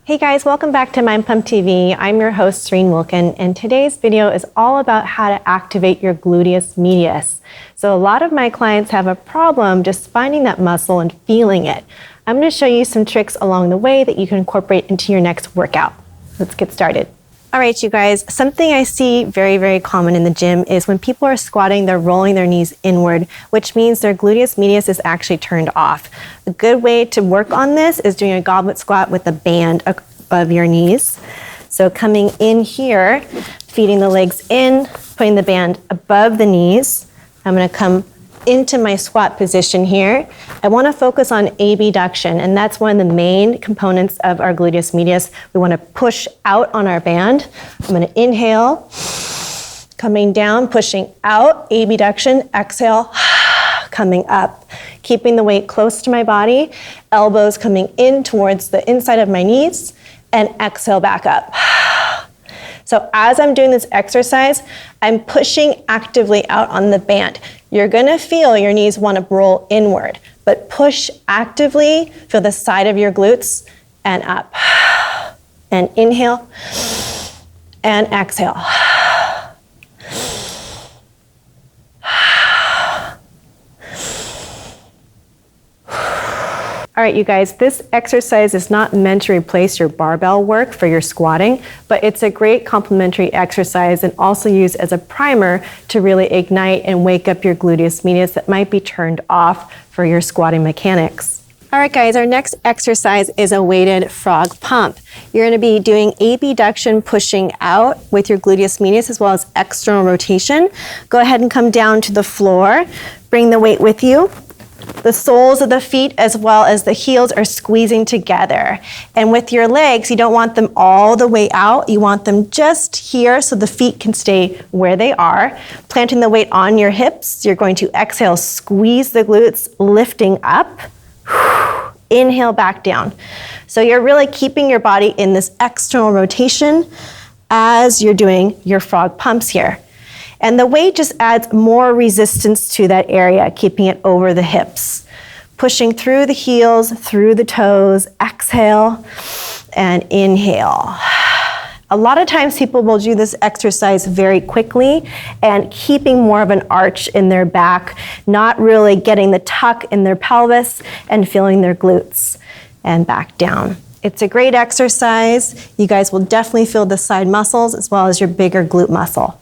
Hey guys, welcome back to Mind Pump TV. I'm your host, Serene Wilkin, and today's video is all about how to activate your gluteus medius. So a lot of my clients have a problem just finding that muscle and feeling it. I'm going to show you some tricks along the way that you can incorporate into your next workout. Let's get started. All right, you guys, something I see very common in the gym is when people are squatting, they're rolling their knees inward, which means their gluteus medius is actually turned off. A good way to work on this is doing a goblet squat with a band above your knees. So coming in here, feeding the legs in, putting the band above the knees. I'm gonna come into my squat position here. I want to focus on abduction, and that's one of the main components of our gluteus medius. We want to push out on our band. I'm going to inhale, coming down, pushing out, abduction, exhale, coming up, keeping the weight close to my body, elbows coming in towards the inside of my knees, and exhale back up. So as I'm doing this exercise, I'm pushing actively out on the band. You're gonna feel your knees wanna roll inward, but push actively, feel the side of your glutes and up. And inhale and exhale. All right, you guys, this exercise is not meant to replace your barbell work for your squatting, but it's a great complementary exercise and also used as a primer to really ignite and wake up your gluteus medius that might be turned off for your squatting mechanics. All right, guys, our next exercise is a weighted frog pump. You're gonna be doing abduction, pushing out with your gluteus medius as well as external rotation. Go ahead and come down to the floor, bring the weight with you. The soles of the feet as well as the heels are squeezing together. And with your legs, you don't want them all the way out. You want them just here so the feet can stay where they are. Planting the weight on your hips, you're going to exhale, squeeze the glutes, lifting up. Inhale back down. So you're really keeping your body in this external rotation as you're doing your frog pumps here. And the weight just adds more resistance to that area, keeping it over the hips. Pushing through the heels, through the toes, exhale and inhale. A lot of times people will do this exercise very quickly and keeping more of an arch in their back, not really getting the tuck in their pelvis and feeling their glutes and back down. It's a great exercise. You guys will definitely feel the side muscles as well as your bigger glute muscle.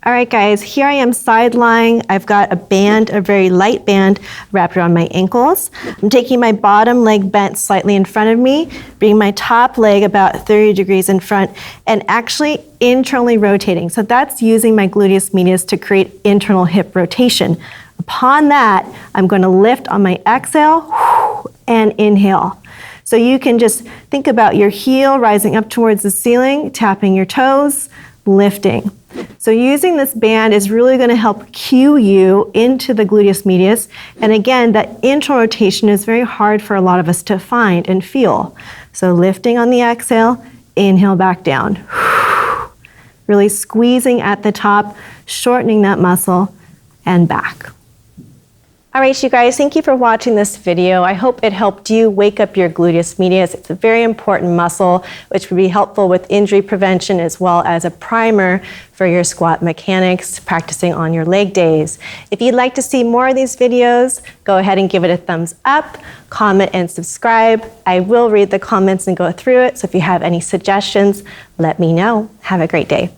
All right, guys, here I am side lying. I've got a band, a very light band wrapped around my ankles. I'm taking my bottom leg bent slightly in front of me, bringing my top leg about 30 degrees in front, and actually internally rotating. So that's using my gluteus medius to create internal hip rotation. Upon that, I'm going to lift on my exhale and inhale. So you can just think about your heel rising up towards the ceiling, tapping your toes, lifting. So using this band is really going to help cue you into the gluteus medius. And again, that internal rotation is very hard for a lot of us to find and feel. So lifting on the exhale, inhale back down. Really squeezing at the top, shortening that muscle, and back. All right, you guys, thank you for watching this video. I hope it helped you wake up your gluteus medius. It's a very important muscle, which would be helpful with injury prevention as well as a primer for your squat mechanics, practicing on your leg days. If you'd like to see more of these videos, go ahead and give it a thumbs up, comment and subscribe. I will read the comments and go through it, so if you have any suggestions, let me know. Have a great day.